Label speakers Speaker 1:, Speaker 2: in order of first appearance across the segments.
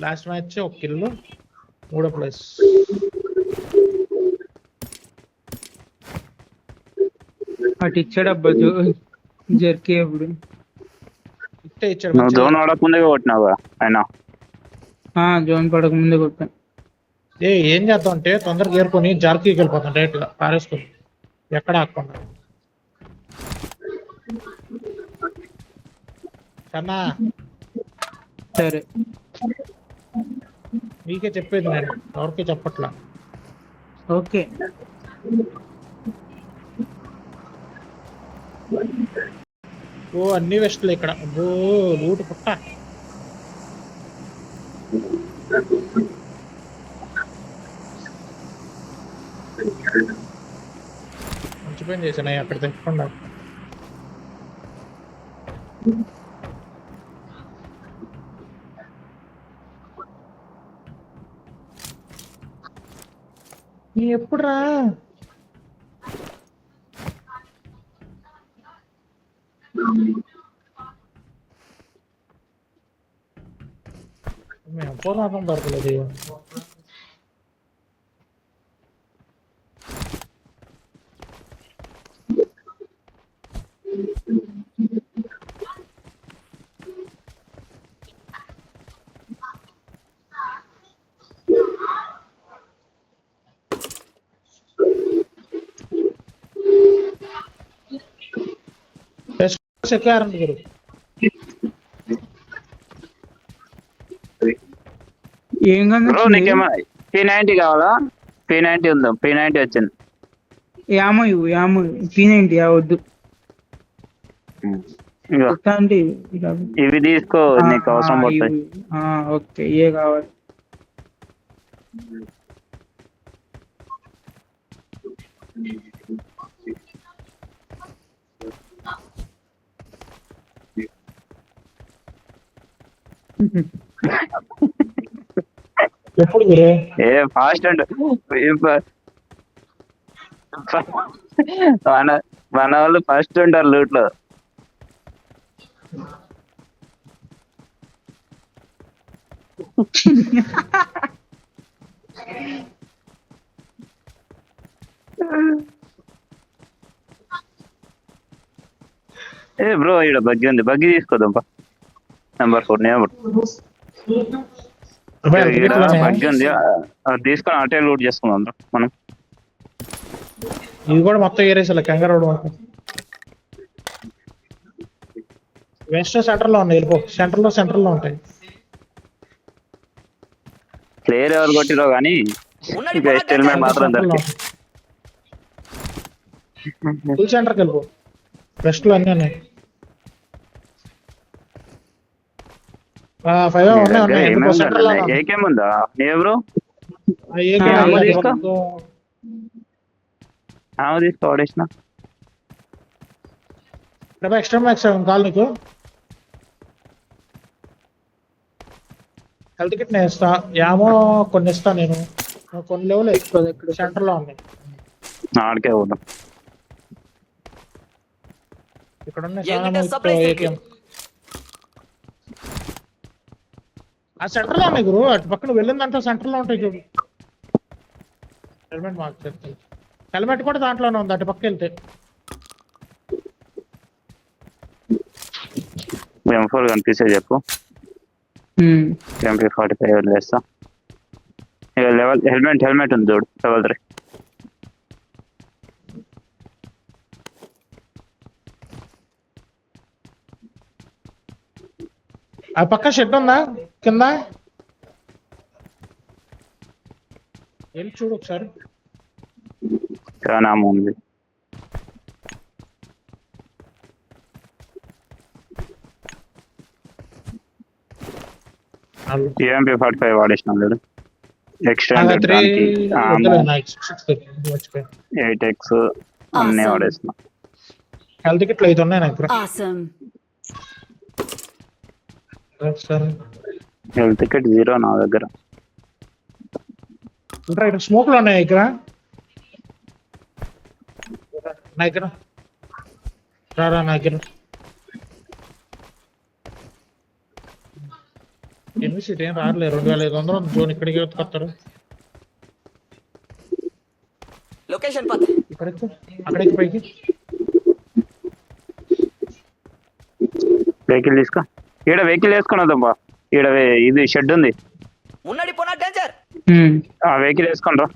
Speaker 1: Last match ఒక kill, 3 place.
Speaker 2: అటు ఇచ్చాడబ్బా jerky అప్పుడు.
Speaker 1: ఇట్టే ఇచ్చాడు
Speaker 3: నువ్వు
Speaker 1: మంచిగా.
Speaker 3: జోన్ ఆడకముందే కొట్టినావా ఆయన?
Speaker 2: జోన్ పడక ముందే కొట్టాను.
Speaker 1: ఏం చేద్దాం అంటే తొందరగా ఏరుకొని జార్కీకి వెళ్ళిపోతాం డైరెక్ట్ గా పారేసుకొని, ఎక్కడ ఆకుండా. కన్నా
Speaker 2: సరే
Speaker 1: మీకే చెప్పేది, నేను ఎవరికీ చెప్పట్లా.
Speaker 2: ఓకే.
Speaker 1: ఓ అన్ని వెస్ట్లు ఇక్కడ. ఓ లూటు పుట్ట. మంచి పని చేశాను అక్కడ తెచ్చకుండా. ఎప్పుడురా మేము పోరాటం దొరకలేదు. చెక్కారంట గురు.
Speaker 2: ఏం
Speaker 3: బ్రో నీకేమో P90 కావాలా? P90 ఉందా? P90 వచ్చింది.
Speaker 2: యామో P90 వద్దు.
Speaker 3: ఇగో
Speaker 2: అంటే
Speaker 3: ఇవి తీసుకో, నీకు అవసరం పడుతుంది.
Speaker 2: ఓకే, ఏ కావాలి?
Speaker 1: ఎప్పుడు గురు?
Speaker 3: ఏ ఫాస్ట్ అంటే మన వాళ్ళు ఫస్ట్ ఉంటారు లూట్ లో. ఏ బ్రో ఇక్కడ బగ్గి ఉంది, బగ్గి తీసుకోదాం. నెంబర్ 4 బగ్గి ఉంది, అది తీసుకొని అటే లూట్ చేసుకుందాం మనం.
Speaker 1: ఇది కూడా మొత్తం ఏరేసాలి కంగారు. వెస్ట్ సెంటర్ లో ఉన్నాయి, వెళ్ళిపో. సెంటర్ లో ఉంటాయి.
Speaker 3: ప్లేయర్ ఎవరు కొట్టిరో కానీ బెస్ట్ హెల్మెట్ మాత్రం దొరికి.
Speaker 1: ఫుల్ సెంటర్కి వెళ్ళిపో. వెస్ట్ లో అన్నీ ఉన్నాయి. 5 ఉన్నాయి.
Speaker 3: ఏకేం ఉందా నీ బ్రో? తీసుకో వాడేసిన.
Speaker 1: ఎక్స్ట్రా మ్యాక్స్ కాల్ నీకు. హెల్త్ కిట్ నేను ఇస్తా, యామో కొన్ని ఇస్తా నేను. కొన్ని లెవెల్ ఎక్కువ సెంటర్ లో ఉన్నాయి.
Speaker 3: ఆడికే పోదాం.
Speaker 1: ఇక్కడ ఉన్నాయి ఆ సెంటర్ లో ఉన్నాయి గురు. అటు పక్కన వెళ్ళిన దాంట్లో సెంటర్ లో ఉంటాయి చూడు. హెల్మెట్ మాకు చెప్తాను. హెల్మెట్ కూడా దాంట్లోనే ఉంది అటు పక్క వెళ్తే.
Speaker 3: M4 కనిపిస్తే చెప్పు. MP45 వదిలేస్తా. ఇక హెల్మెట్ ఉంది చూడు, level 3.
Speaker 1: ఆ పక్క షెడ్ ఉందా కింద? వెళ్ళి చూడు ఒకసారి.
Speaker 3: నామ ఉంది. MP45 వాడేసినాం లేదు. ఎక్స్టెండెడ్ 8x అన్నీ వాడేసిన.
Speaker 1: హెల్త్ కిట్లు 5 ఉన్నాయి నాకు.
Speaker 3: హెల్త్ కిట్ 0 నా దగ్గర.
Speaker 1: ఇక్కడ స్మోక్లు ఉన్నాయి ఇక్కడ. నా దగ్గర రారా, నా దగ్గర ఎనిమిది సీట్ ఏం రాలే 2500 ఉంది జోన్ ఇక్కడికి ఎత్తుకొస్తారు
Speaker 4: లొకేషన్ పత్
Speaker 1: ఇక్కడికి అక్కడికి పైకి
Speaker 3: వెహికల్ తీసుకో ఈడ వెహికల్ వేసుకొని వద్దాంపా ఈడ ఇది షెడ్ ఉంది
Speaker 4: మున్నడి పోనా డేంజర్
Speaker 3: ఆ వెహికల్ వేసుకొని రా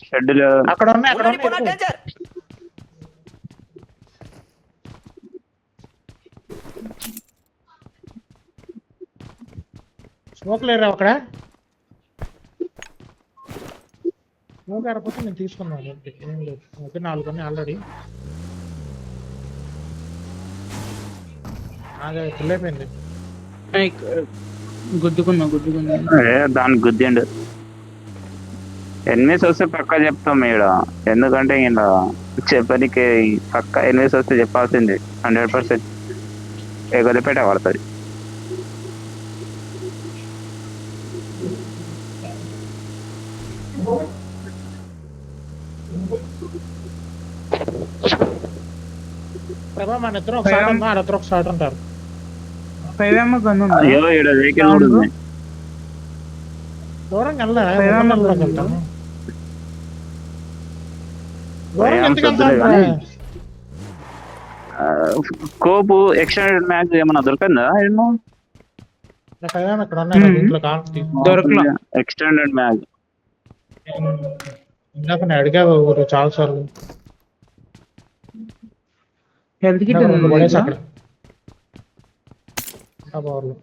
Speaker 3: షెడ్
Speaker 1: అక్కడ ఉన్నాయి అక్కడ
Speaker 4: మున్నడి పోనా
Speaker 1: ఉన్నాయి
Speaker 4: డేంజర్
Speaker 1: స్మోక్ లేరా అక్కడ స్మోక్ ఆడపోతే నేను తీసుకున్నాను ఏం లేదు ఓకే 4 ఉన్నాయి ఆల్రెడీ అదే ఫుల్ అయిపోయింది
Speaker 2: గుద్దుకున్నా
Speaker 3: దానికి గుద్దిండు ఎనిమిస్ వస్తే పక్కా చెప్తాం ఈడ ఎందుకంటే ఇలా చెప్పడానికి పక్కా ఎనిమిస్ వస్తే చెప్పాల్సింది 100% ఎగదిపేట పడుతుంది
Speaker 1: ప్రభా మన ఇద్దరు ఒక షాట్ ఉన్నా ఆడద్దరు ఒక షాట్ ఉంటారు
Speaker 2: 5 ఏమో గన్ ఉందా
Speaker 3: అయ్యో ఈడ వెహికల్ కూడా ఉంది
Speaker 1: దూరంగా వెళ్తాను దూరం ఎందుకు వెళ్తాను
Speaker 3: కోపు ఎక్స్టెండెడ్ మ్యాచ్ ఏమన్నా దొరికిందా
Speaker 1: ఇక్కడ ఉన్నాయి ఇంట్లో కావాలి
Speaker 2: దొరకలా
Speaker 3: ఎక్స్టెండెడ్ మ్యాచ్
Speaker 1: ఇందాక నేను అడిగా ఊరు చాలా సార్లు
Speaker 2: హెల్త్ కిట్
Speaker 1: పడేసి అక్కడ పవర్లో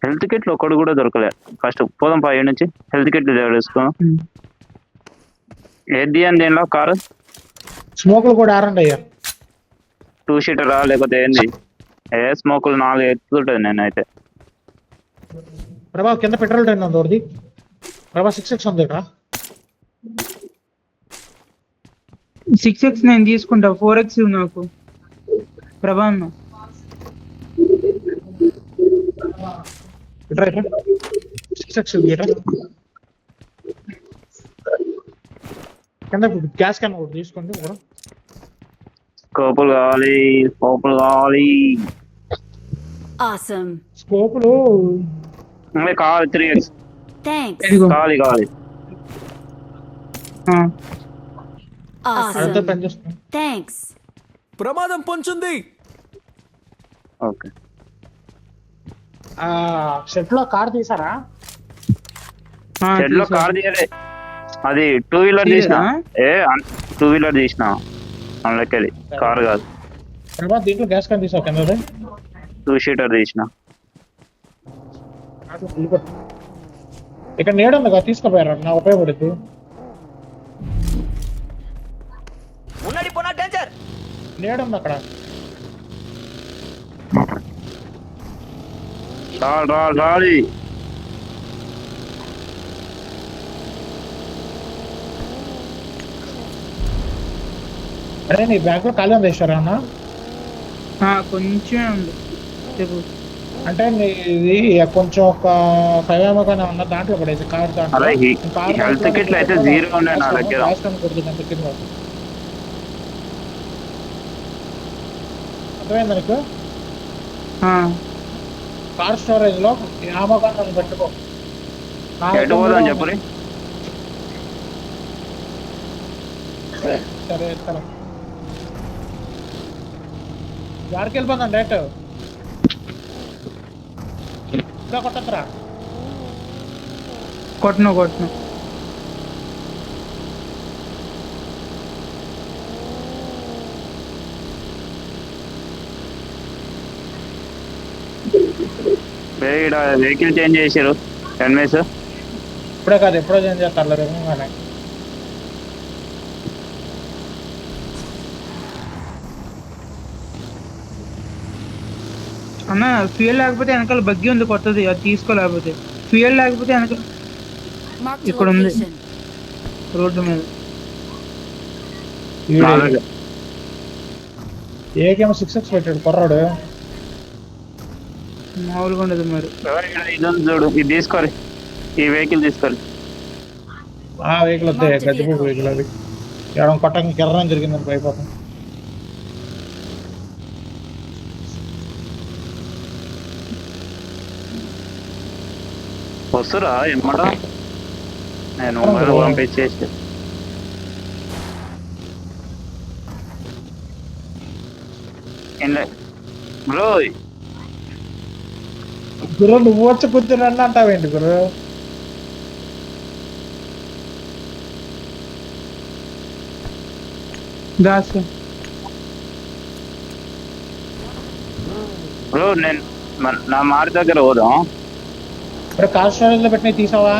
Speaker 3: హెల్త్ కిట్లు ఒకటి కూడా దొరకలే ఫస్ట్ పోదాం పై నుంచి హెల్త్ కిట్లు వేసుకో ఏది అని దేనిలో కారు
Speaker 1: స్మోకులు కూడా ఆరండి అయ్యా
Speaker 3: 2 సీటరా లేకపోతే ఏంది స్మోకులు 4 ఎత్తుతుంటది నేనైతే
Speaker 1: ప్రభా కింద పెట్రోల్ ట్రైన్ ఉంది ఒకటి ప్రభా 6x ఉంది ఇక్కడ
Speaker 2: 6x నేను తీసుకుంటా 4x నాకు ప్రభా అన్న
Speaker 1: ఇట్రా 6x ఇట్రా కింద గ్యాస్ క్యాన్ ఒకటి తీసుకోండి కూడా
Speaker 3: కోపులు కావాలి
Speaker 5: Awesome.
Speaker 1: స్కోపులు
Speaker 3: కావాలి 3x
Speaker 5: Thanks.
Speaker 3: కావాలి
Speaker 1: అదంతా
Speaker 5: Awesome.
Speaker 1: పనిచేస్తుంది
Speaker 5: Thanks.
Speaker 4: ప్రమాదం పొంచుంది
Speaker 3: ఓకే
Speaker 1: షెడ్ లో కార్ తీసారా
Speaker 3: షెడ్ లో కార్ తీయలే అది 2 వీలర్ తీసిన
Speaker 2: తీయరా?
Speaker 3: 2 వీలర్ తీసిన అందులోకెళ్ళి కార్ కాదు
Speaker 1: ప్రభా దీంట్లో గ్యాస్ క్యాన్ తీసావు కింద
Speaker 3: 2 సీటర్ తీసిన
Speaker 1: ఇక్కడ నీడ ఉంది కదా తీసుకోపోయారు నా ఉపయోగపడుద్ది
Speaker 4: మున్నడి పోనా డేంజర్
Speaker 1: నీడ ఉంది అక్కడ
Speaker 3: రాలి
Speaker 1: అరే నీ బ్యాగ్ లో ఖాళీ ఉంది ఇస్తారా అన్న
Speaker 2: కొంచెం ఉంది చెప్పు
Speaker 1: అంటే ఇది కొంచెం ఒక 5 ఏమోగానే ఉన్న దాంట్లో పడేది కార్
Speaker 3: అలా
Speaker 1: దాంట్లో
Speaker 3: హెల్త్ కిట్లు అయితే 0 ఉన్నాయి నా దగ్గర
Speaker 1: అర్థమైంది నీకు
Speaker 2: ఆ,
Speaker 1: కార్ స్టోరేజ్ లో ఆమోగాన్ని పెట్టుకో
Speaker 3: ఎటు పోదాం చెప్పు
Speaker 1: సరే సరే యాడికి వెళ్ళిపోతాం డైరెక్ట్ ఇంకా కొట్టద్దురా
Speaker 2: కొట్టను
Speaker 3: ఇక్కడ వెహికల్ చేంజ్ చేసారు ఎన్ఎస్
Speaker 1: ఇప్పుడే కాదు ఎప్పుడో చేంజ్ చేస్తారు రేపు
Speaker 2: అన్న ఫ్యూయల్ లేకపోతే వెనకాల బగ్గి ఉంది కొత్తది అది తీసుకోలేకపోతే ఫ్యూయల్ లేకపోతే వెనకాల
Speaker 5: Marked a
Speaker 2: ఇక్కడ ఉంది
Speaker 5: location.
Speaker 2: రోడ్డు మీద
Speaker 1: ఏకేమో 6x పెట్టాడు కుర్రాడు
Speaker 2: మామూలుగా ఉండదు మరి
Speaker 3: ఇది ఉంది చూడు ఇది తీసుకోరు ఈ వెహికల్ తీసుకోరు
Speaker 1: ఆ వెహికల్ వద్దే గజ్జిపూడి వెహికల్ అది ఎడం కొట్టం కెర్రం జరిగిందని అయిపోతాం
Speaker 3: వస్తురా ఎమ్మడ నేను మరి పంపించేసి బ్రో
Speaker 1: గురు నువ్వు వచ్చి కూర్చుని అంటావేంటి గురు?
Speaker 2: దాస్
Speaker 3: బ్రో నేను నా మారి దగ్గర పోదాం.
Speaker 1: ఇప్పుడు కార్ స్టోరేజ్ లో పెట్టినవి తీసావా?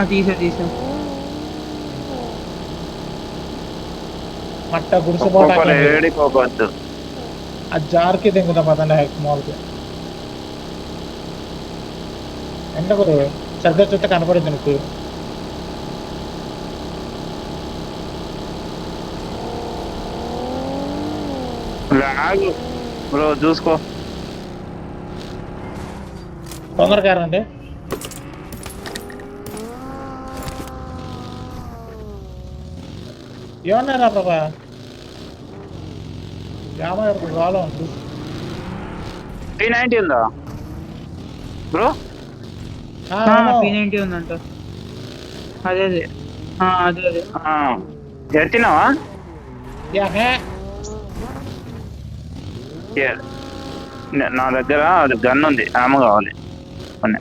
Speaker 2: తీసా
Speaker 1: మట్ట
Speaker 3: ఒక్కొక్కరు
Speaker 1: గుడిసిపోవడానికి
Speaker 3: ఏడిపోవద్దు.
Speaker 1: ఆ జార్కి దింగుతాం అదండి మాల్కి. ఎంత గురు సరిగ్గా చుట్టూ కనపడింది నీకు?
Speaker 3: లాగు బ్రో చూసుకో.
Speaker 1: తొందరగా రండి. ఏమన్నారా బాబా? 50 రాలో ఉంది.
Speaker 3: 390 ఉందా బ్రో?
Speaker 2: P90 ఉందంట. అదే
Speaker 3: ఎత్తినావా?
Speaker 1: యాహే
Speaker 3: నా దగ్గర అది గన్ ఉంది, ఆమె కావాలి కొన్ని.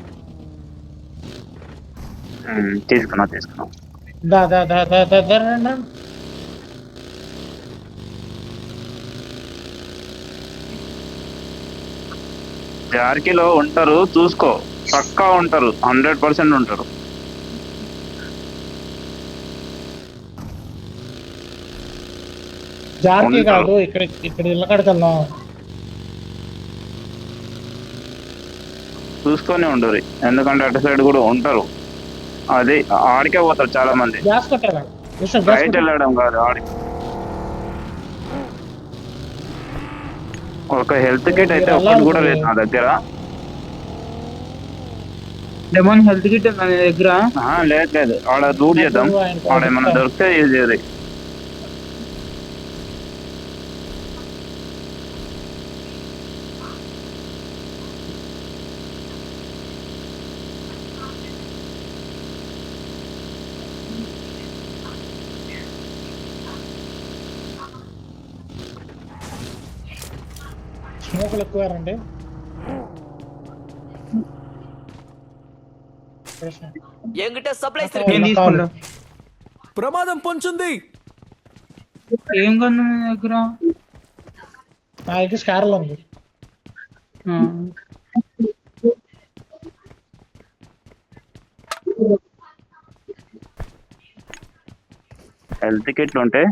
Speaker 3: తీసుకున్నా
Speaker 1: దా దా దా దా దా దా రండి.
Speaker 3: జార్కీలో ఉంటారు చూసుకో, పక్కా ఉంటారు, 100% ఉంటారు.
Speaker 1: జార్కి
Speaker 3: ఉంటారు.
Speaker 1: కాదు, ఇక్కడ ఇళ్ళ కాడికి వెళ్దాం.
Speaker 3: చూసుకొని ఉండరు, ఎందుకంటే అటు సైడ్ కూడా ఉంటారు. అది ఆడికే పోతారు చాలా మంది.
Speaker 1: గ్యాస్ కొట్టారా?
Speaker 3: బయట వెళ్ళడం కాదు, ఆడి. ఒక హెల్త్ కిట్ అయితే ఒక్కటి కూడా లేదు నా దగ్గర.
Speaker 2: డెమోన్ హెల్త్ కిట్ ఉంది నా దగ్గర.
Speaker 3: లేదు ఆడ రూట్ చేద్దాం, ఆడ ఏమన్నా దొరికితే యూజ్ చేయదు.
Speaker 1: స్మోకులు ఎక్కువ రండి.
Speaker 4: என்கிட்ட சப்ளைஸ்
Speaker 2: నేను
Speaker 4: இருக்கு.
Speaker 2: తీసుకుంటా.
Speaker 4: ప్రమాదం పొంచుంది.
Speaker 2: ఏం కొన్నా నీ దగ్గర?
Speaker 1: నా దగ్గర స్కార్లు ఉంది.
Speaker 3: హెల్త్ కిట్లు ఉంటే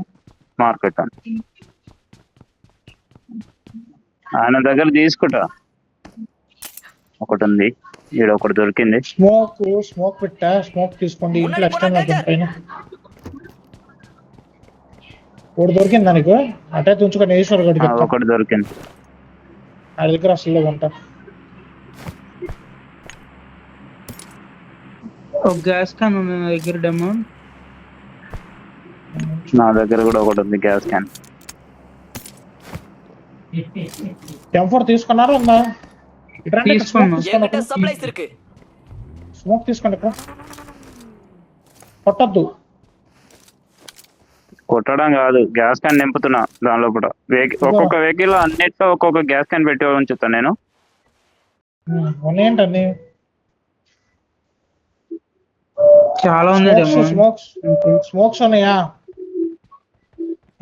Speaker 3: మార్కెట్ అని ఆయన దగ్గర తీసుకుంటా. ఒకటి ఉంది, ఈడ ఒకటి దొరికింది.
Speaker 1: స్మోక్ పెట్టా, స్మోక్ తీసుకోండి. ఇంట్లో ఎక్స్టర్న్ పైన ఒకటి దొరికిందా నీకు? అటే తుంచుకొని ఈశ్వర్ గడికి
Speaker 3: ఒకటి దొరికింది.
Speaker 1: ఆ దగ్గర అసలు ఉంటా.
Speaker 2: ఒక గ్యాస్ క్యాన్ ఉంది నా దగ్గర డెమోన్.
Speaker 3: నా దగ్గర కూడా ఒకటి ఉంది గ్యాస్ క్యాన్.
Speaker 1: M4 తీసుకున్నారా? ఉందా?
Speaker 2: తీసుకున్నా.
Speaker 4: என்கிட்ட சப்ளைஸ் இருக்கு.
Speaker 1: స్మోక్ తీసుకోండి. ఇక్కడ కొట్టద్దు.
Speaker 3: కొట్టడం కాదు, గ్యాస్ క్యాన్ నింపుతున్నా దాని లోపల. ఒక్కొక్క వెహికల్ అన్నిట్లో ఒక్కొక్క గ్యాస్ క్యాన్ పెట్టి ఉంచుతాను నేను.
Speaker 1: ఉన్నాయండి
Speaker 2: చాలా ఉంది డెమోన్.
Speaker 1: స్మోక్స్ ఉన్నాయా?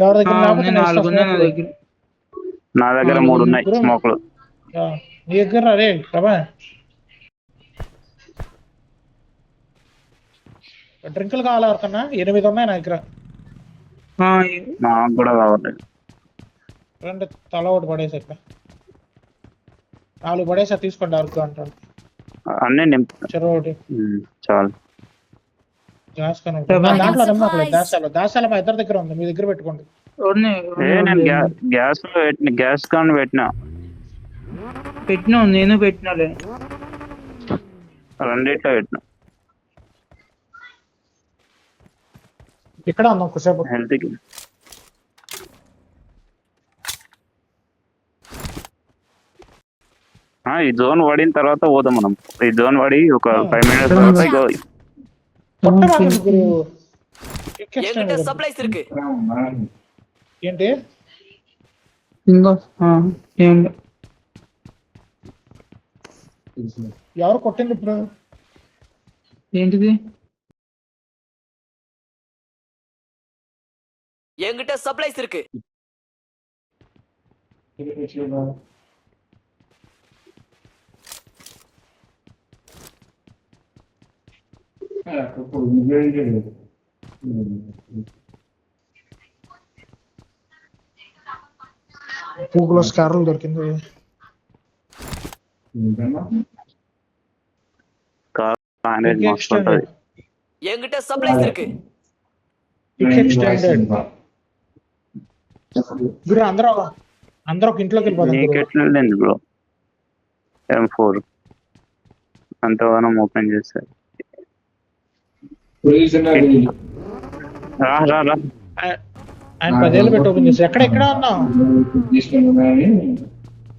Speaker 1: ఎవరి దగ్గర?
Speaker 2: 4 ఉన్నాయి నా దగ్గర.
Speaker 3: నా దగ్గర 3 ఉన్నాయి స్మోక్లు.
Speaker 1: నీ దగ్గర రే ప్రభా డ్రింకులు కావాలి ఎవరికన్నా? 8 ఉన్నాయి నా దగ్గర.
Speaker 3: నాకు కూడా కావాలి.
Speaker 1: 2 తల ఒకటి పడేసి ఇక్కడ 4 పడేసా, తీసుకోండి ఎవరికి అంటాడు.
Speaker 3: అన్ని నింపు
Speaker 1: చెరువు ఒకటి
Speaker 3: చాలు.
Speaker 1: గ్యాస్ కన్ దాంట్లో నిమ్మకలేదు. దాసాల మా ఇద్దరి దగ్గర ఉంది, మీ దగ్గర పెట్టుకోండి.
Speaker 3: నేను గ్యాస్ కాన్ పెట్టినా
Speaker 2: నేను పెట్టినాలే.
Speaker 3: రెండిట్లో పెట్టినా.
Speaker 1: ఇక్కడ ఉందాం కొద్దిసేపు.
Speaker 3: హెల్త్కి ఈ జోన్ పడిన తర్వాత పోదాం మనం. ఈ జోన్ పడి ఒక 5 minutes తర్వాత ఇగో
Speaker 1: కొట్టరాదు ముగ్గురు. Quick extend
Speaker 4: என்கிட்ட
Speaker 1: కొట్టు.
Speaker 4: சப்ளைஸ் இருக்கு.
Speaker 1: ఏంటి
Speaker 2: ఇంకో ఏం
Speaker 1: ఎవరు కొట్టింది ఇప్పుడు?
Speaker 2: ఏంటిది?
Speaker 4: என்கிட்ட சப்ளைஸ் இருக்கு.
Speaker 1: గూగుల్లో స్కార్లు దొరికింది.
Speaker 3: కార్ మస్తు ఉంటది.
Speaker 4: என்கிட்ட சப்ளைஸ் இருக்கு.
Speaker 1: Quick extended. గురు అందరూ ఒక ఇంట్లోకి వెళ్ళిపోతాం గురు.
Speaker 3: నీకెట్లా వెళ్ళింది బ్రో? M4 అంతగానం ఓపెన్ చేస్తారు. రా రా రా.
Speaker 1: ఆయన 10 ఏళ్ళు పెట్టి ఓపెన్ చేసి ఎక్కడ ఉన్నావు?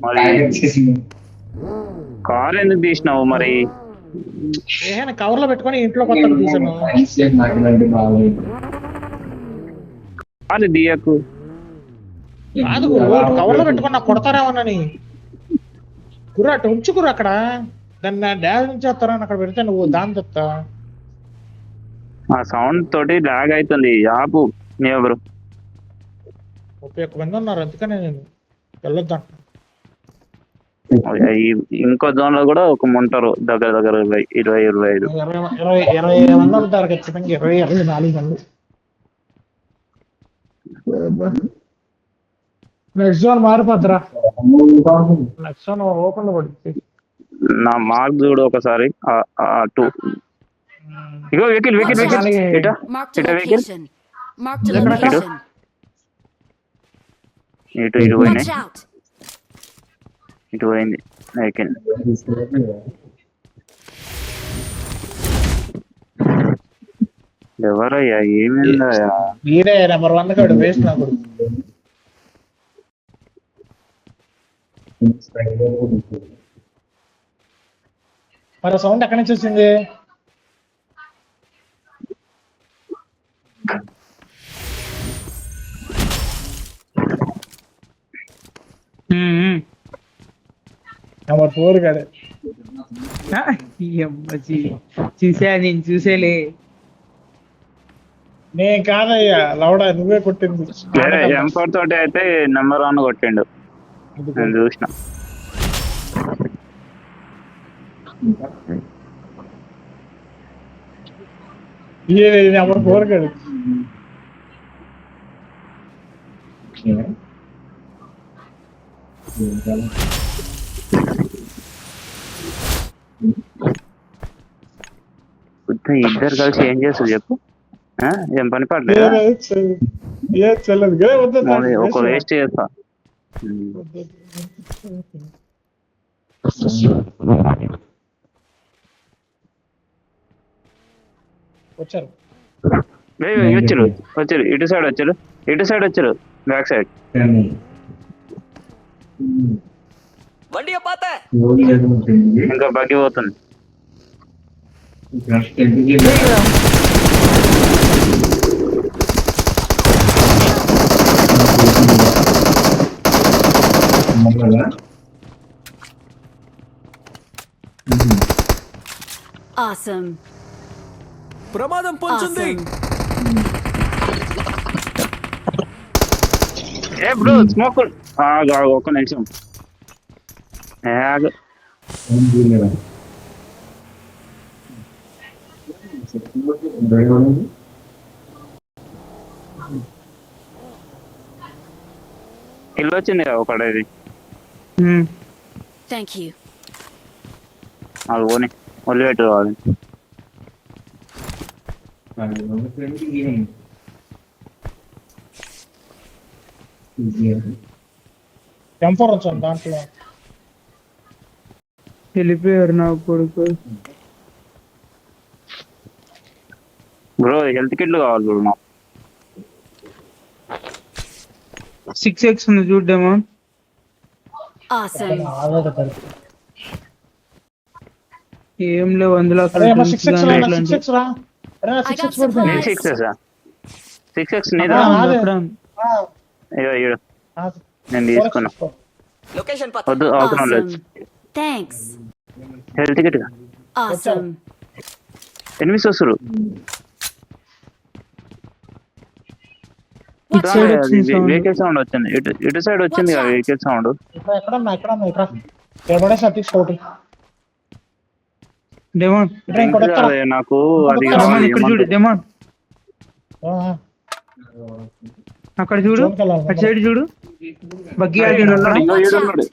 Speaker 3: మరి కార్ ఎందుకు తీసినావు మరి?
Speaker 1: ఏమైనా కవర్ లో పెట్టుకొని ఇంట్లో కొత్తగా తీసాను.
Speaker 3: కార్ దియకు.
Speaker 1: కాదు గురు, కవర్ లో పెట్టుకొని నాకు కొడతారేమోనని. గురు అటు ఉంచు గురు, అక్కడ దాన్ని డ్యాన్స్ చేస్తారని అక్కడ పెడితే నువ్వు దాని చెప్తా.
Speaker 3: ఆ సౌండ్ తోటి లాగ్ అవుతుంది. ఆపు. మీ ఎవరు
Speaker 1: 31 మంది ఉన్నారు, అందుకనే నేను వెళ్ళొద్దాం.
Speaker 3: ఇంకో జోన్ లో కూడా ఒక ఉంటారు దగ్గర 20-25.
Speaker 1: 20 మంది ఉంటారు ఖచ్చితంగా. 24 మంది. నెక్స్ట్ జోన్ మారిపోద్దురా. నెక్స్ట్ జోన్ ఓపెన్ లో పడుతుంది.
Speaker 3: నా మార్క్ చూడు ఒకసారి. ఇగో వెహికల్ ఇట
Speaker 5: Marked a
Speaker 3: ఇట vehicle
Speaker 5: location. Marked a location.
Speaker 3: ఇటు
Speaker 5: Watch
Speaker 3: పోయినాయి.
Speaker 5: out.
Speaker 3: ఇటు పోయింది వెహికల్. ఎవరయ్యా? ఏమైందయ్యా?
Speaker 1: వీడే నెంబర్ 1 కాడు వేస్ట్ నాకు. మరి సౌండ్ ఎక్కడి నుంచి వచ్చింది? నెంబర్ 4 కాడు.
Speaker 2: నేను చూసేలే.
Speaker 1: నేను కాదయ్యా లౌడా, నువ్వే కొట్టింది.
Speaker 3: M4 తోటి అయితే నెంబర్ 1 కొట్టిండు, నేను చూసిన.
Speaker 1: నెంబర్ 4 కాడు.
Speaker 3: ఇద్దరు కలిసి ఏం చేస్తారు చెప్పు? ఏం పని పడలేదు. ఒక వేస్ట్ చేస్తా.
Speaker 1: వచ్చారు
Speaker 3: ఇటు సైడ్ వచ్చారు బ్యాక్ సైడ్.
Speaker 4: வண்டிய பார்த்தேன்.
Speaker 3: ఇంకా బగ్గి పోతుంది.
Speaker 5: Awesome.
Speaker 4: ప్రమాదం పొంచుంది.
Speaker 3: ఏ బ్రో స్మోక్. ఒక్క నిమిషం ఆగు. ఇల్లు వచ్చింది కదా ఒకటి.
Speaker 5: Thank you.
Speaker 3: అది పోనీ వదిలిపెట్టు కావాలి.
Speaker 1: M4 వచ్చాను దాంట్లో.
Speaker 2: వెళ్ళిపోయారు నా కొడుకు.
Speaker 3: బ్రో హెల్త్ కిట్లు కావాలి బ్రో.
Speaker 2: 6x ఉంది చూద్దామా?
Speaker 5: Awesome.
Speaker 2: ఏం లేవు అందులో అక్కడ
Speaker 1: అరే
Speaker 2: drinks
Speaker 1: 6x
Speaker 2: గానీ
Speaker 1: రా
Speaker 2: ఇట్లాంటివి.
Speaker 1: 6x రా అరే
Speaker 5: I got
Speaker 1: 6x పడుతుంది
Speaker 3: నేను
Speaker 5: supplies.
Speaker 3: 6x నీదా
Speaker 1: ఆ, అదే.
Speaker 2: అక్కడ ఉంది.
Speaker 3: అయ్యో అయ్యో
Speaker 1: ఆ,
Speaker 3: నేను
Speaker 1: 4x
Speaker 3: తీసుకున్నా
Speaker 1: తీసుకో.
Speaker 4: లొకేషన్ పత
Speaker 3: వద్దు అవసరం లేదు
Speaker 5: Awesome. Thanks.
Speaker 3: Health ticket
Speaker 5: Awesome.
Speaker 3: ఎనిమిది వస్తారు
Speaker 5: Watch
Speaker 2: side
Speaker 5: out.
Speaker 2: వచ్చింది sound.
Speaker 3: వెహికల్ సౌండ్ వచ్చింది ఇటు సైడ్ వచ్చింది
Speaker 5: Watch out.
Speaker 3: వెహికల్ సౌండ్
Speaker 1: ఇక్కడ ఉన్నా ఇక్కడ ఎవడే సతీష్ ఒకటి
Speaker 2: డెమోన్
Speaker 1: ఇక్కడ ఇంకోటి వస్తారా?
Speaker 3: నాకు అది
Speaker 1: డెమోన్
Speaker 2: డెమోన్
Speaker 3: కావాలి
Speaker 2: ఇక్కడ చూడు డెమోన్ అక్కడ చూడు
Speaker 1: జోన్కి వెళ్ళాలి.
Speaker 2: అటు సైడ్ చూడు బగ్గి ఆగిండు అక్కడ.
Speaker 3: ఇంకో
Speaker 5: Watch
Speaker 3: ఈడు
Speaker 5: out.
Speaker 3: ఉన్నాడు.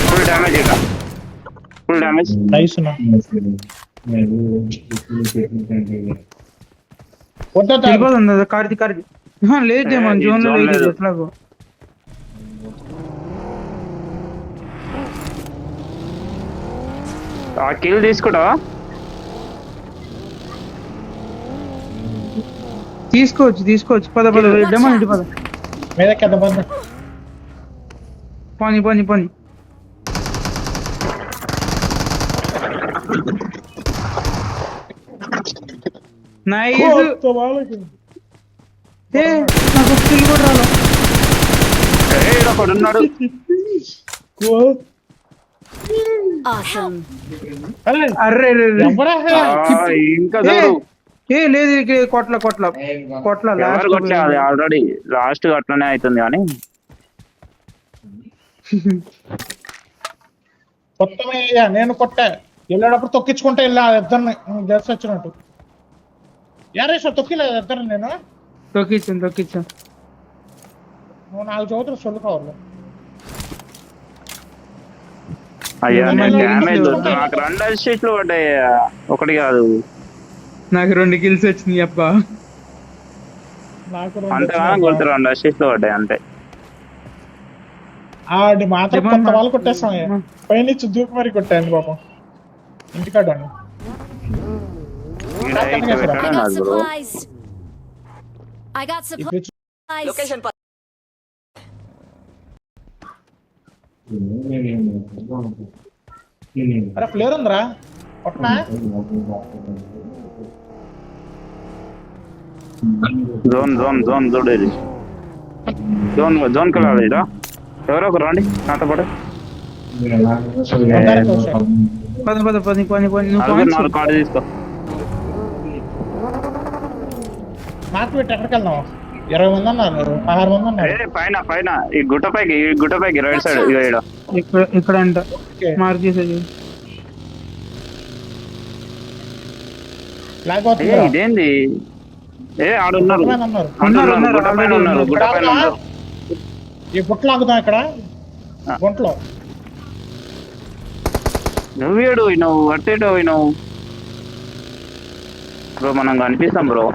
Speaker 3: ఫుల్ డ్యామేజ్ ఇక ఫుల్ డ్యామేజ్
Speaker 1: నైస్ ఉన్నా వద్దా
Speaker 2: వెళ్ళిపోతుంది అది కార్ది కార్ది లేదు డెమోన్
Speaker 3: ఈ
Speaker 2: జోన్ లో
Speaker 3: zone
Speaker 2: లేదు
Speaker 3: లేదు.
Speaker 2: ఎట్లాగో
Speaker 3: ఆ కిల్ తీసుకుంటావా
Speaker 2: తీసుకోవచ్చు పద పద డెమోన్ ఇటు పద
Speaker 1: మీదకి ఎంత మంది
Speaker 2: పోని నైస్ ఏ నాకు skill కూడా రాలా
Speaker 3: ఒకడు ఉన్నాడు
Speaker 5: Awesome.
Speaker 2: అర్రే రే, రే.
Speaker 3: ఇంకా
Speaker 2: ఏ,
Speaker 3: చూడు
Speaker 2: ఏ లేదు ఇక్కడ కొట్ల
Speaker 3: ఎవరు కొట్లే అది ఆల్రెడీ లాస్ట్ అట్లనే అవుతుంది కానీ
Speaker 1: కొత్తమే నేను కొట్టా వెళ్ళేటప్పుడు తొక్కించుకుంటే వెళ్ళా ఇద్దరిని జస్ట్ వచ్చినట్టు యారేశ్వర్ తొక్కిలేదు ఇద్దరిని నేను
Speaker 2: తొక్కిచ్చాను
Speaker 1: నువ్వు 4 చదువుతులు సొల్లు కావాలి
Speaker 3: అయ్యా నేను
Speaker 2: మళ్ళీ
Speaker 3: డ్యామేజ్
Speaker 2: ఇంట్లో-
Speaker 3: నాకు 2 అసిస్ట్లు పడ్డాయి ఒకటి కాదు
Speaker 2: నాకు 2 కిల్స్ వచ్చినాయి అబ్బా
Speaker 1: నాకు రెండు
Speaker 3: అంతగా
Speaker 1: వచ్చినాయి.
Speaker 3: కొడుతు 2 అసిస్ట్లు పడ్డాయి అంతే
Speaker 1: ఆడి మాత్రం
Speaker 2: జపాన్
Speaker 1: కొత్త వాళ్ళు కొట్టేస్తాం పైనుంచి దూకి మరి కొట్టాను పాపం ఇంటికాడ
Speaker 3: ఈడ ఇక్కడ
Speaker 5: I
Speaker 3: పెట్టడం
Speaker 5: got
Speaker 3: కాదు bro
Speaker 5: supplies. I got supplies.
Speaker 4: Location పత
Speaker 1: అరే ఫ్లేర్ ఉందిరా కొట్టనా
Speaker 3: జోన్ చూడేది జోన్ కలాలి రా ఎవరో ఒకరు రండి నాతో పాటు
Speaker 2: పని నువ్వు
Speaker 3: నలుగురు
Speaker 2: points
Speaker 3: 4 కార్డు తీసుకో
Speaker 1: నాకు పెట్టి ఎక్కడికి వెళ్దాం 20 మంది అన్నారు 16 మంది అన్నారు
Speaker 3: ఏ పైన ఈ గుట్టపైకి రైట్ సైడ్ ఇక ఈడ
Speaker 2: ఇక్కడ అంట
Speaker 1: ఓకే
Speaker 2: మార్క్ చేసేది
Speaker 1: లాగ్
Speaker 3: ఏ
Speaker 1: అవుతుంది
Speaker 3: ఇదేంది ఏ ఆడున్నారు
Speaker 1: అన్నారు
Speaker 2: ఉన్నారు,
Speaker 3: గుట్టపైన
Speaker 2: already
Speaker 3: ఉన్నారు
Speaker 2: ఉన్నారు.
Speaker 3: గుట్టపైన ఉన్నారు
Speaker 1: ఈ గుట్లు ఆగుతాం ఇక్కడ గుంట్లో
Speaker 3: నువ్వేడు పోయినావు అట్టేటో పోయినావు బ్రో మనం కనిపిస్తాం బ్రో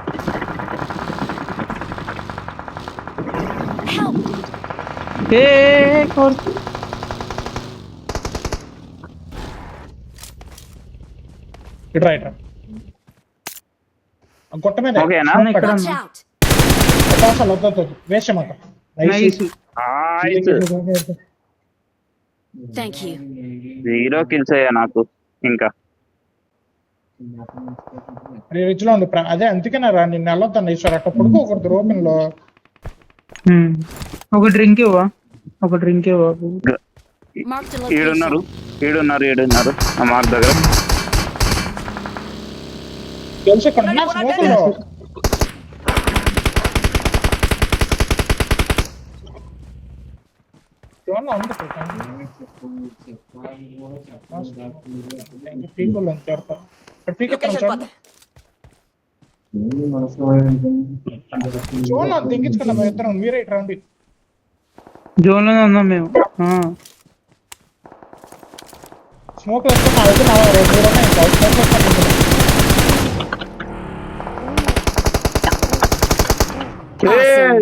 Speaker 5: Help.
Speaker 2: ఏ
Speaker 1: ఇట్రా గుట్ట మీద
Speaker 3: ఓకేనా
Speaker 2: ఇక్కడ
Speaker 5: Watch out.
Speaker 1: అసలు వద్దు వేసామాట
Speaker 2: నైస్
Speaker 3: ఆయిస్
Speaker 5: Thank you.
Speaker 3: 0 కిల్స్ అయ్యా నాకు ఇంకా
Speaker 1: రిచ్ లో ఉంది అదే అందుకేనా రా నిన్ను వెళ్ళొద్దాను ఈశ్వర్ అట్ట పడుకో ఒకటి రూపన్ లో
Speaker 2: ఒక డ్రింక్ ఇవ్వా
Speaker 5: Marked a location.
Speaker 3: ఈడున్నారు ఆ మార్క్ దగ్గర
Speaker 1: తెలుసు ఇక్కడ ఉన్నా స్మోకుల్లో ఏమన్నా ఉంది పీకులు అంత ఇక్కడ పీకెత్తాను
Speaker 4: లొకేషన్ పత
Speaker 1: చూడండి దింగించుకున్నాం ఇద్దరం మీరే ఇటు రండి
Speaker 2: జోన్ లోనే ఉన్నాం మేము
Speaker 1: స్మోక్ వేసుకుని నా దగ్గర 2 ఉన్నాయి ఇంకా స్మోక్ వేసుకుని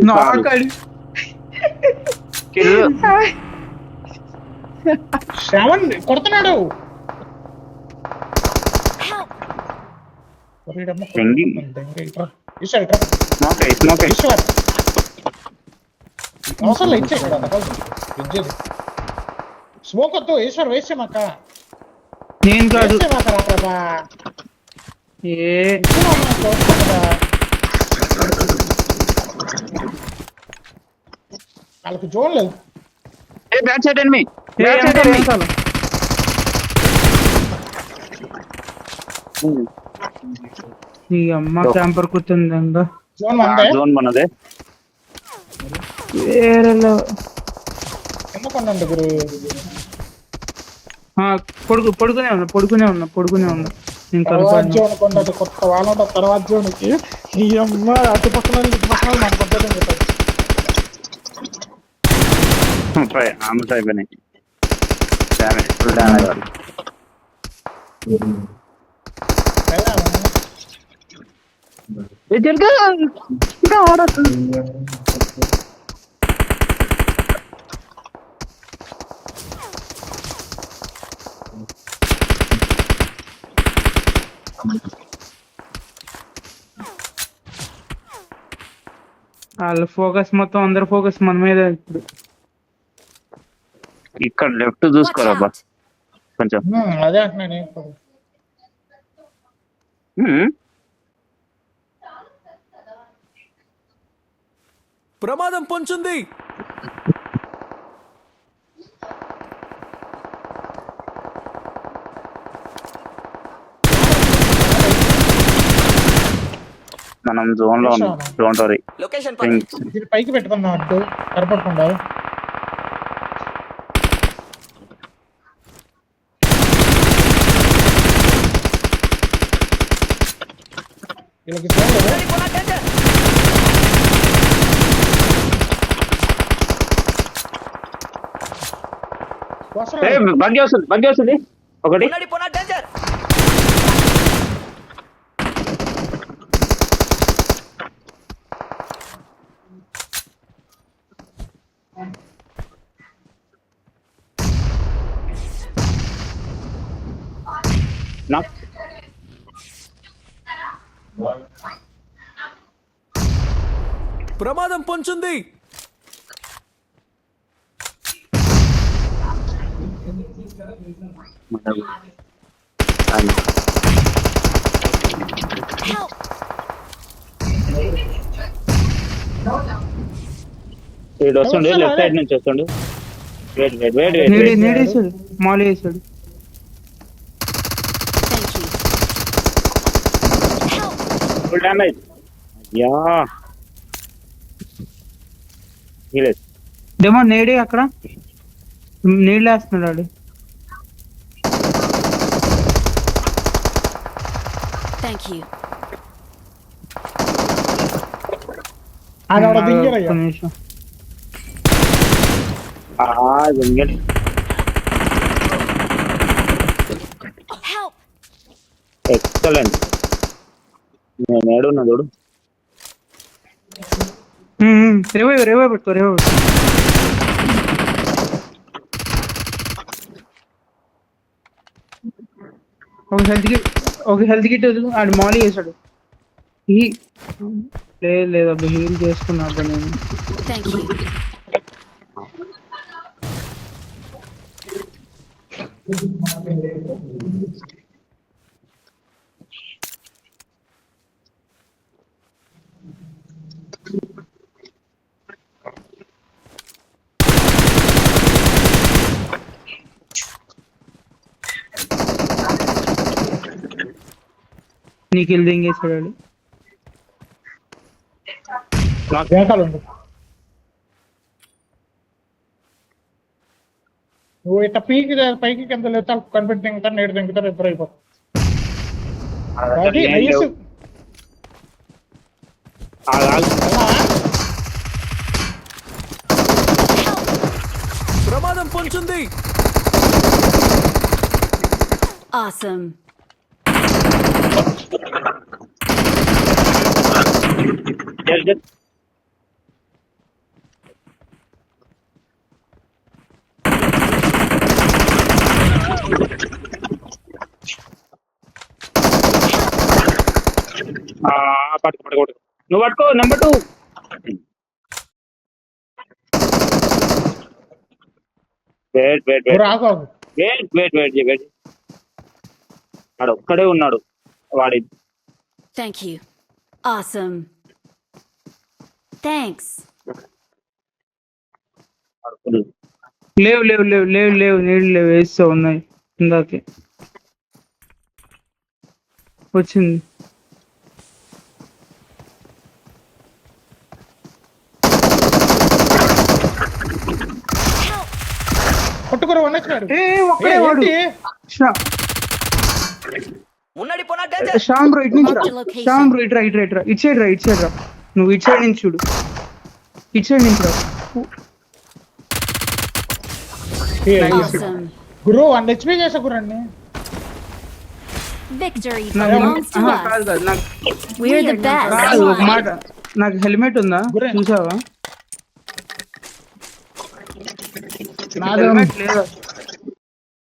Speaker 2: నాకడి
Speaker 3: కిల్
Speaker 1: శ్రావణ్ కొడుతున్నాడు
Speaker 5: Help.
Speaker 3: దెంగి.
Speaker 1: ఈశ్వర్ ఇట్రా
Speaker 3: స్మోకే
Speaker 1: ఈశ్వర్ అవసరం లేదు ఇచ్చే ఇక్కడ ఇచ్చేది స్మోక్ వద్దు ఈశ్వర్ వేసే మాక
Speaker 2: నేను కాదు
Speaker 1: వేసే మాక రా ప్రభా
Speaker 2: ఏ
Speaker 1: వాళ్ళకి జోన్ లేదు
Speaker 3: బ్యాక్ సైడ్ ఎనిమి
Speaker 2: ఏ, వెనకాల, వెనకాల. ఈ అమ్మ క్యాంపర్ కూర్చుంది ఇంకా
Speaker 1: జోన్ మందే
Speaker 3: జోన్ మనదే.
Speaker 2: వేరేలో
Speaker 1: ఎందుకు ఉండండి గురు
Speaker 2: పడుకునే ఉన్నా నేను
Speaker 1: తర్వాత
Speaker 2: కలుపుతాను.
Speaker 1: జోన్ కొండది కొత్త వాళ్ళ తర్వాత జోన్కి ఈ అమ్మ అటు పక్కన ఇటు పక్కన మన కొట్టడం చెప్పారు
Speaker 3: ఆమె అయిపోయినాయి డ్యామేజ్ ఫుల్ డ్యామేజ్.
Speaker 2: వాళ్ళ ఫోకస్ మొత్తం అందరి ఫోకస్ మన మీద ఇప్పుడు.
Speaker 3: ఇక్కడ లెఫ్ట్
Speaker 5: Watch
Speaker 3: చూసుకోరాబా
Speaker 5: out!
Speaker 3: కొంచెం.
Speaker 1: అదే అంటున్నా నేను
Speaker 6: ప్రమాదం పొంచుంది.
Speaker 3: మనం జోన్ లో ఉన్నాం, డోంట్ వరీ.
Speaker 4: లొకేషన్ పక్కన.
Speaker 1: దీన్ని పైకి పెట్టుకుందాం అటు కనపడకుండా వీళ్ళకి చూడలేదు
Speaker 4: Ready for attention.
Speaker 3: బగ్గి వస్తుంది ఒకటి.
Speaker 4: Ready for attention.
Speaker 3: నాకు
Speaker 6: ప్రమాదం పొంచుంది.
Speaker 5: Help!
Speaker 3: వీడు వస్తుండే లెఫ్ట్ సైడ్ నుంచి వస్తుండే. వెయిట్
Speaker 2: నేడేసాడు మాలి వేసాడు.
Speaker 5: Thank you. Help!
Speaker 3: Full damage. యా హీలెస్.
Speaker 2: డెమో నేడే అక్కడ నీళ్ళు వేస్తున్నాడు వాడు.
Speaker 5: Thank you.
Speaker 1: ఆడ దింగారయ్యా
Speaker 2: ఒక్క నిమిషం.
Speaker 3: జంగల్
Speaker 5: Help!
Speaker 3: ఎక్సలెంట్. నేను ఏడున్నా చూడు.
Speaker 2: రివైవ్ పెట్టుకో. ఒక హెల్త్ కిట్ ఆడు మాలి వేసాడు. లేదు అబ్బా హీల్ చేసుకున్నా అబ్బా నేను.
Speaker 5: Thank you.
Speaker 2: నీకు వెళ్ళి దింగేసాడు వాడు.
Speaker 1: నాకు వెనకాల ఉండు నువ్వు ఇట్లా పీకి పైకి కింద లేదా కనిపెట్టి దింగుతారు నేడు దింగుతారు ఇద్దరు అయిపోతారు అది నైస్
Speaker 6: ప్రమాదం పొంచుంది.
Speaker 5: Awesome.
Speaker 3: పట్టుకో నువ్వు పట్టుకో నెంబర్ 2. వెయిట్ వెయిట్
Speaker 1: గురు ఆగు ఆగు.
Speaker 3: వెయిట్ వెయిట్ వెయిట్ వెయిట్ వాడు ఒక్కడే ఉన్నాడు వాడి.
Speaker 5: Thank you. Awesome. Thanks.
Speaker 2: లేవు లేవు లేవు లేవు లేవు నీళ్ళు లేవు, వేస్తా ఉన్నాయి ఇందాకే వచ్చింది.
Speaker 1: కొట్టుకురు వన్నొచ్చినాడు.
Speaker 2: ఏ ఒక్కడే వాడు.
Speaker 4: మున్నడి పోనా డేంజర్.
Speaker 2: శ్యామ్ బ్రో ఇటు నుంచి రా.
Speaker 5: Mark the location.
Speaker 2: Shyam bro ఇటు రా ఇటు రా ఇటు రా. ఇటు సైడ్ రా ఇటు సైడ్ రా. నువ్వు ఇటు సైడ్ నుంచి చూడు. ఇటు సైడ్ నుంచి రా.
Speaker 5: Awesome.
Speaker 1: గురు 1 HP చేసా గురాన్ని.
Speaker 5: Victory
Speaker 2: నాకు
Speaker 5: belongs to
Speaker 2: ఆహా,
Speaker 5: us.
Speaker 2: కాదు కాదు నాకు
Speaker 5: We're the best.
Speaker 2: కాదు, ఒక మాట. నాకు హెల్మెట్ ఉందా
Speaker 1: గురే.
Speaker 2: చూసావా?
Speaker 1: నాదే
Speaker 2: హెల్మెట్ లేదా?